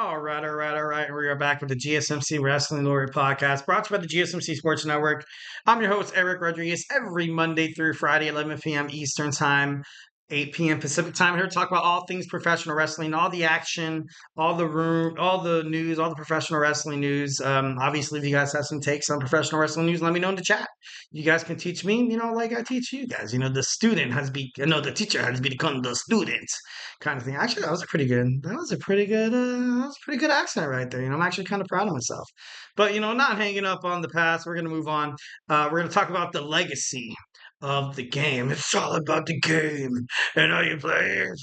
All right. We are back with the GSMC Wrestling Laureate podcast, brought to you by the GSMC Sports Network. I'm your host, Eric Rodriguez, every Monday through Friday, 11 p.m. Eastern Time, 8 p.m. Pacific Time. Here to talk about all things professional wrestling, all the action, all the room, all the news, all the professional wrestling news. Obviously, if you guys have some takes on professional wrestling news, let me know in the chat. You guys can teach me, like I teach you guys. The teacher has become the student kind of thing. Actually, that was a pretty good accent right there. I'm actually kind of proud of myself. But not hanging up on the past. We're gonna move on. We're gonna talk about the legacy of the game. It's all about the game and how you play it.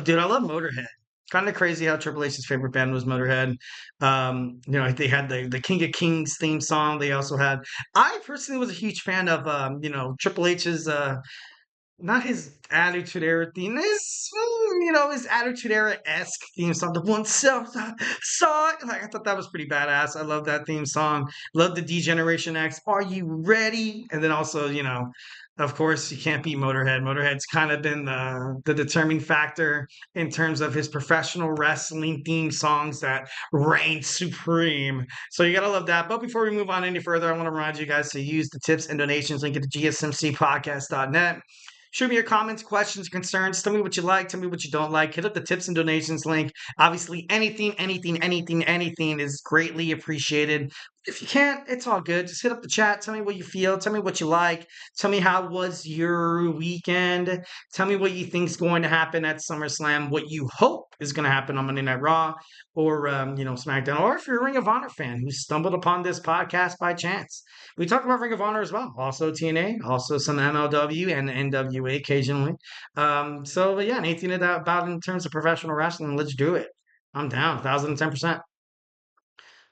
Dude, I love Motorhead. Kind of crazy how Triple H's favorite band was Motorhead. They had the King of Kings theme song. They also had. I personally was a huge fan of Triple H's not his Attitude Era theme, his Attitude Era esque theme song, the one self song. Like I thought that was pretty badass. I love that theme song. Love the D-Generation X. Are you ready? And then also, of course, you can't beat Motorhead. Motorhead's kind of been the determining factor in terms of his professional wrestling theme songs that reign supreme. So you gotta love that. But before we move on any further, I want to remind you guys to use the tips and donations link at the GSMCpodcast.net. Shoot me your comments, questions, concerns. Tell me what you like. Tell me what you don't like. Hit up the tips and donations link. Obviously, anything is greatly appreciated. If you can't, it's all good. Just hit up the chat. Tell me what you feel. Tell me what you like. Tell me how was your weekend. Tell me what you think is going to happen at SummerSlam. What you hope is going to happen on Monday Night Raw or SmackDown. Or if you're a Ring of Honor fan who stumbled upon this podcast by chance. We talk about Ring of Honor as well. Also TNA, also some MLW and NWA occasionally. But yeah, anything about in terms of professional wrestling, let's do it. I'm down, 1,010%.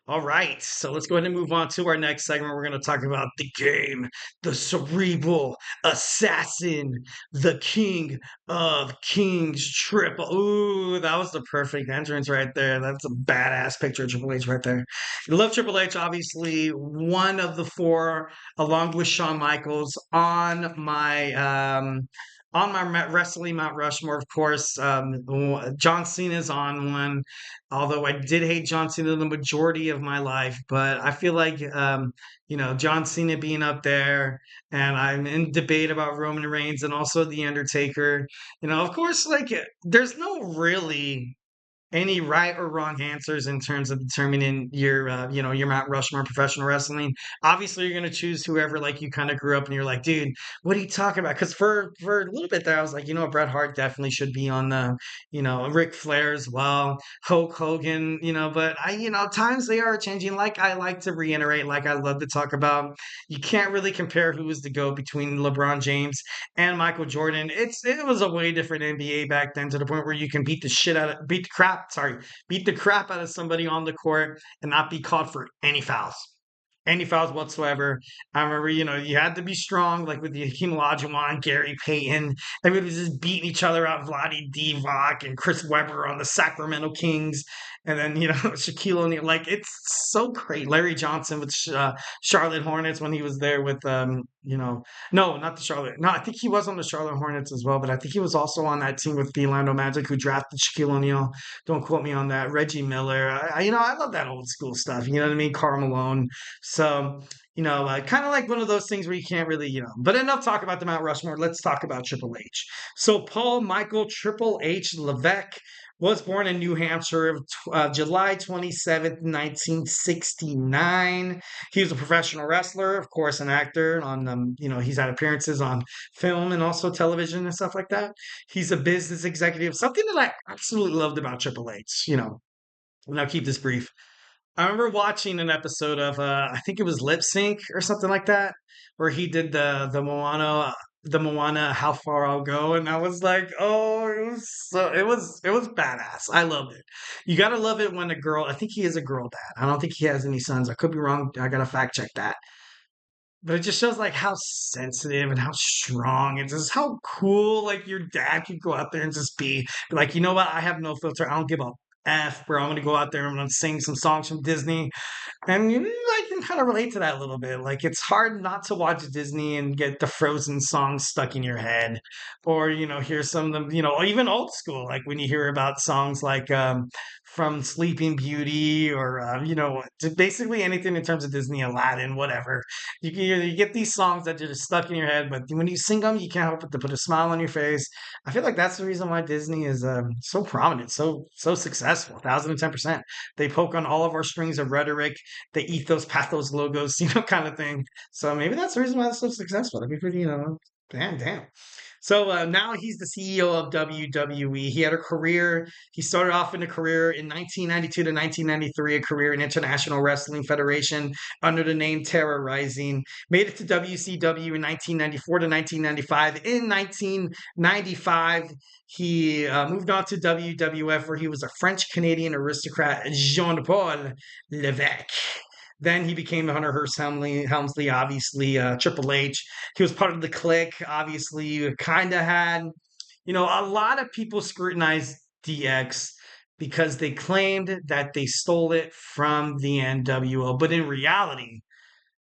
All right, so let's go ahead and move on to our next segment. We're going to talk about the game, the cerebral assassin, the king of kings triple. Ooh, that was the perfect entrance right there. That's a badass picture of Triple H right there. I love Triple H, obviously, one of the four, along with Shawn Michaels, on my wrestling Mount Rushmore, of course. John Cena's on one, although I did hate John Cena the majority of my life, but I feel like John Cena being up there, and I'm in debate about Roman Reigns and also The Undertaker. Of course, like there's no really any right or wrong answers in terms of determining your Mount Rushmore in professional wrestling. Obviously, you're going to choose whoever like you kind of grew up and you're like, dude, what are you talking about? Because for a little bit there, I was like, Bret Hart definitely should be on the, Ric Flair as well, Hulk Hogan, but times they are changing. Like I like to reiterate, like I love to talk about, you can't really compare who was the go between LeBron James and Michael Jordan. It was a way different NBA back then, to the point where you can beat the crap out of somebody on the court and not be called for any fouls whatsoever. I remember, you had to be strong, like with the Hakeem Olajuwon, Gary Payton. Everybody was just beating each other out. Vlade Divac and Chris Webber on the Sacramento Kings. And then, Shaquille O'Neal. Like, it's so great. Larry Johnson with Charlotte Hornets when he was there with, no, not the Charlotte. No, I think he was on the Charlotte Hornets as well, but I think he was also on that team with the Orlando Magic who drafted Shaquille O'Neal. Don't quote me on that. Reggie Miller. I love that old school stuff. You know what I mean? Karl Malone. So, kind of like one of those things where you can't really, But enough talk about the Mount Rushmore. Let's talk about Triple H. So, Paul Michael Triple H Levesque was born in New Hampshire of July 27th, 1969. He was a professional wrestler, of course, an actor on, he's had appearances on film and also television and stuff like that. He's a business executive, something that I absolutely loved about Triple H, and I'll keep this brief. I remember watching an episode of I think it was Lip Sync or something like that, where he did the Moana How Far I'll Go, and I was like, oh, it was badass. I loved it. You gotta love it when a girl. I think he is a girl dad. I don't think he has any sons. I could be wrong. I gotta fact check that. But it just shows like how sensitive and how strong and just how cool like your dad could go out there and just be like, you know what? I have no filter. I don't give a F, bro. I'm gonna go out there and I'm gonna sing some songs from Disney. And I can kind of relate to that a little bit. Like it's hard not to watch Disney and get the Frozen songs stuck in your head, or hear some of them. Even old school, like when you hear about songs like from Sleeping Beauty or basically anything in terms of Disney, Aladdin, whatever. You get these songs that are just stuck in your head, but when you sing them, you can't help but to put a smile on your face. I feel like that's the reason why Disney is so prominent, so successful. 1,010%. They poke on all of our strings of rhetoric. They eat those pathos logos, kind of thing. So maybe that's the reason why it's so successful. That'd be pretty, damn. So now he's the CEO of WWE. He had a career. He started off in a career in 1992 to 1993, a career in International Wrestling Federation under the name Terra Rising. Made it to WCW in 1994 to 1995. In 1995, he moved on to WWF, where he was a French Canadian aristocrat, Jean Paul Levesque. Then he became Hunter Hearst Helmsley, obviously Triple H. He was part of the clique. Obviously, you kind of had, a lot of people scrutinized DX because they claimed that they stole it from the NWO. But in reality,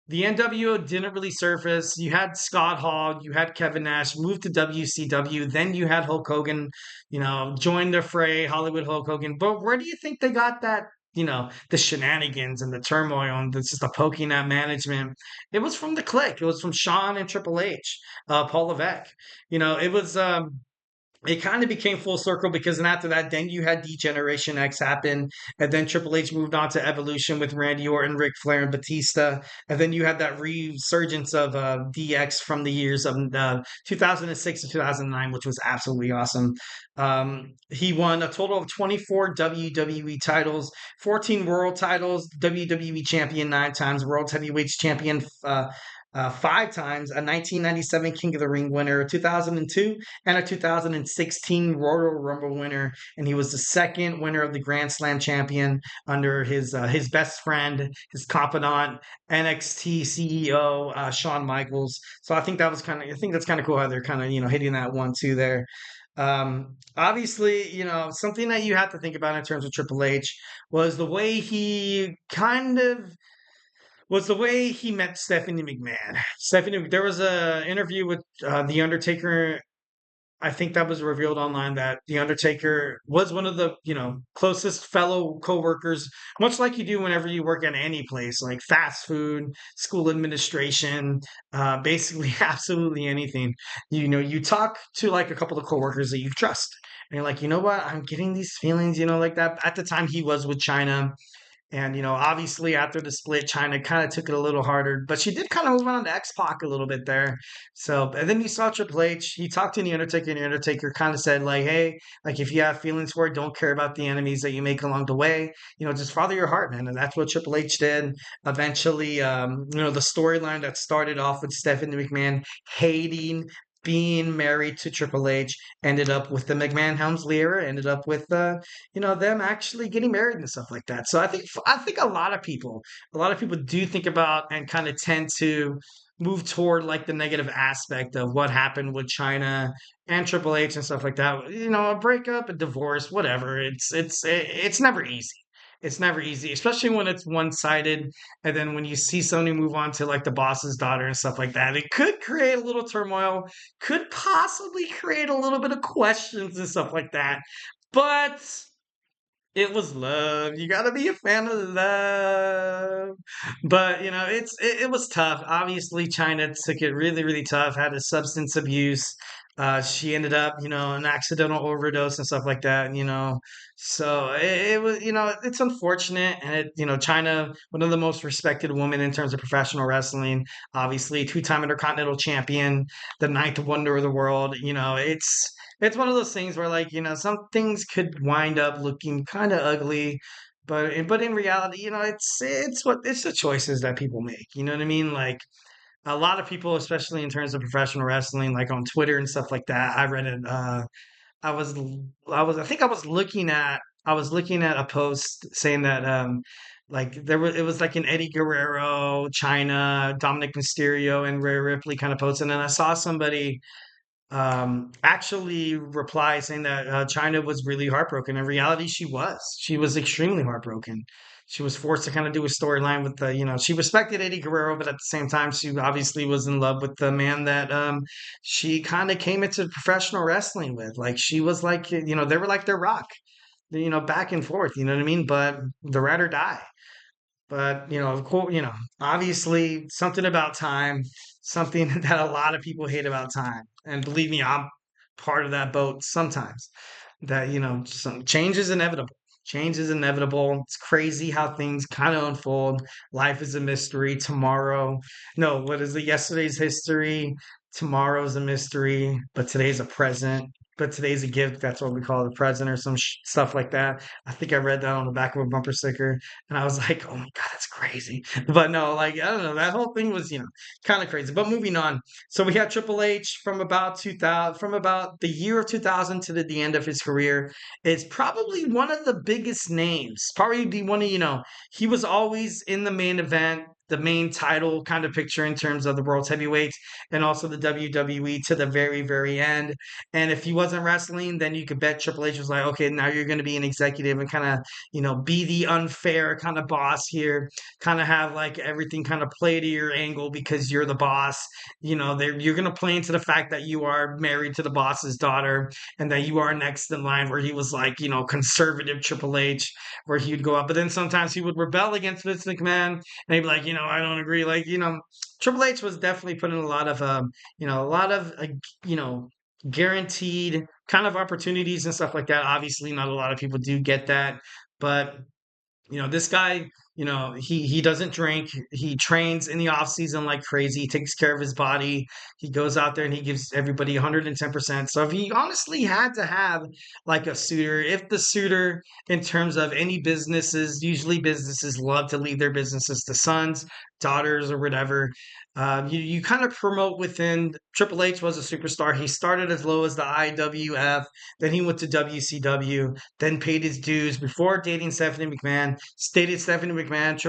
the NWO didn't really surface. You had Scott Hall, you had Kevin Nash move to WCW. Then you had Hulk Hogan, join the fray, Hollywood Hulk Hogan. But where do you think they got that? The shenanigans and the turmoil and just the poking at management. It was from the clique. It was from Shawn and Triple H, Paul Levesque. It was it kind of became full circle because then after that, then you had Degeneration X happen, and then Triple H moved on to Evolution with Randy Orton, Ric Flair, and Batista, and then you had that resurgence of DX from the years of 2006 to 2009, which was absolutely awesome. He won a total of 24 WWE titles, 14 world titles, WWE champion 9 times, world heavyweight champion 5 times, a 1997 King of the Ring winner, a 2002 and a 2016 Royal Rumble winner, and he was the second winner of the Grand Slam champion under his best friend, his confidant, NXT CEO Shawn Michaels. So I think that's kind of cool how they're kind of hitting that 1-2 there. Obviously, something that you have to think about in terms of Triple H was the way he met Stephanie McMahon. There was a interview with The Undertaker. I think that was revealed online that The Undertaker was one of the, closest fellow coworkers, much like you do whenever you work at any place, like fast food, school administration, basically absolutely anything. You talk to like a couple of coworkers that you trust. And you're like, you know what? I'm getting these feelings, like that. At the time he was with China. And, obviously after the split, China kind of took it a little harder, but she did kind of move on to X-Pac a little bit there. So, and then you saw Triple H, he talked to The Undertaker, and The Undertaker kind of said, like, hey, like, if you have feelings for it, don't care about the enemies that you make along the way. Just follow your heart, man. And that's what Triple H did. Eventually, the storyline that started off with Stephanie McMahon hating being married to Triple H ended up with the McMahon Helmsley era, ended up with them actually getting married and stuff like that. So I think a lot of people do think about and kind of tend to move toward like the negative aspect of what happened with China and Triple H and stuff like that. A breakup, a divorce, whatever. It's never easy. It's never easy, especially when it's one-sided. And then when you see somebody move on to like the boss's daughter and stuff like that, it could create a little turmoil, could possibly create a little bit of questions and stuff like that. But it was love. You got to be a fan of love. But, it was tough. Obviously, China took it really, really tough, had a substance abuse. She ended up, an accidental overdose and stuff like that, So it was, it's unfortunate. And China, one of the most respected women in terms of professional wrestling, obviously, 2-time Intercontinental Champion, the ninth wonder of the world. It's one of those things where, like, some things could wind up looking kind of ugly, but in reality, it's the choices that people make. You know what I mean? Like a lot of people, especially in terms of professional wrestling, like on Twitter and stuff like that. I read it. I was I think I was looking at a post saying that like it was like an Eddie Guerrero, China, Dominic Mysterio, and Rhea Ripley kind of post, and then I saw somebody actually replied saying that China was really heartbroken. In reality, she was extremely heartbroken. She was forced to kind of do a storyline with she respected Eddie Guerrero, but at the same time, she obviously was in love with the man that she kind of came into professional wrestling with. Like she was like, they were like their rock. back and forth. You know what I mean? But the ride or die. But, of course, obviously something about time, something that a lot of people hate about time. And believe me, I'm part of that boat sometimes. That, some change is inevitable. Change is inevitable. It's crazy how things kind of unfold. Life is a mystery. Tomorrow, no, what is it? Yesterday's history. Tomorrow's a mystery, but today's a present. But today's a gift. That's what we call the present or some stuff like that. I think I read that on the back of a bumper sticker. And I was like, oh my God, that's crazy. But no, like, I don't know. That whole thing was, kind of crazy. But moving on. So we have Triple H from about 2000, from about the year of 2000 to the end of his career. Is probably one of the biggest names. Probably the one of, he was always in the main event, the main title kind of picture in terms of the world's heavyweights and also the WWE to the very, very end. And if he wasn't wrestling, then you could bet Triple H was like, okay, now you're going to be an executive and kind of be the unfair kind of boss here, kind of have like everything kind of play to your angle because you're the boss. You're going to play into the fact that you are married to the boss's daughter and that you are next in line, where he was like, conservative Triple H, where he would go up. But then sometimes he would rebel against Vince McMahon and he'd be like, I don't agree. Like, Triple H was definitely putting a lot of, you know, guaranteed kind of opportunities and stuff like that. Obviously, not a lot of people do get that, but this guy, he doesn't drink. He trains in the off season like crazy. He takes care of his body. He goes out there and he gives everybody 110%. So if he honestly had to have like a suitor, if the suitor in terms of any businesses, usually businesses love to leave their businesses to sons, daughters, or whatever. You kind of promote within. Triple H was a superstar. He started as low as the IWF, then he went to WCW, then paid his dues before dating Stephanie McMahon. Stated Stephanie McMahon,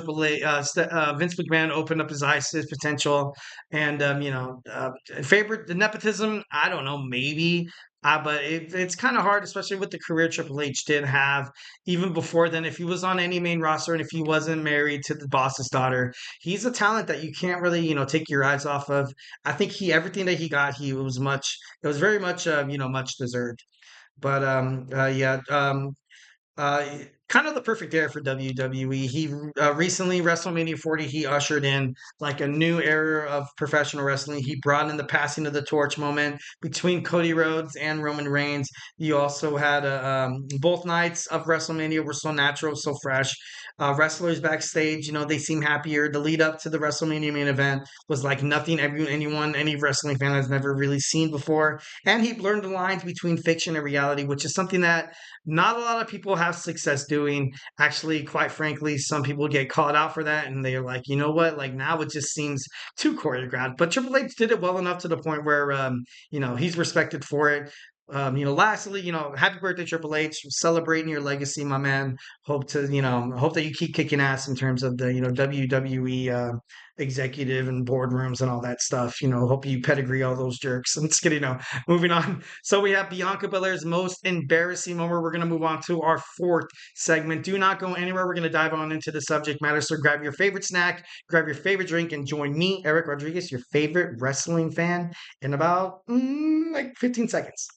Vince McMahon opened up his eyes to his potential, and favorite the nepotism. I don't know, maybe. But it's kind of hard, especially with the career Triple H did have. Even before then, if he was on any main roster and if he wasn't married to the boss's daughter, he's a talent that you can't really, take your eyes off of. I think everything that he got, it was very much, much deserved. But yeah, uh, kind of the perfect era for WWE. He recently WrestleMania 40, he ushered in like a new era of professional wrestling. He brought in the passing of the torch moment between Cody Rhodes and Roman Reigns. You also had both nights of WrestleMania were so natural, so fresh. Wrestlers backstage, they seem happier. The lead up to the WrestleMania main event was like nothing any wrestling fan has never really seen before. And he blurred the lines between fiction and reality, which is something that not a lot of people have success doing. Actually, quite frankly, some people get called out for that and they're like, you know what? Like now it just seems too choreographed. But Triple H did it well enough to the point where, he's respected for it. Lastly, happy birthday, Triple H. Celebrating your legacy, my man. Hope that you keep kicking ass in terms of the, WWE executive and boardrooms and all that stuff. Hope you pedigree all those jerks. I'm just kidding. No, moving on. So we have Bianca Belair's most embarrassing moment. We're going to move on to our fourth segment. Do not go anywhere. We're going to dive on into the subject matter. So grab your favorite snack, grab your favorite drink, and join me, Eric Rodriguez, your favorite wrestling fan, in about like 15 seconds.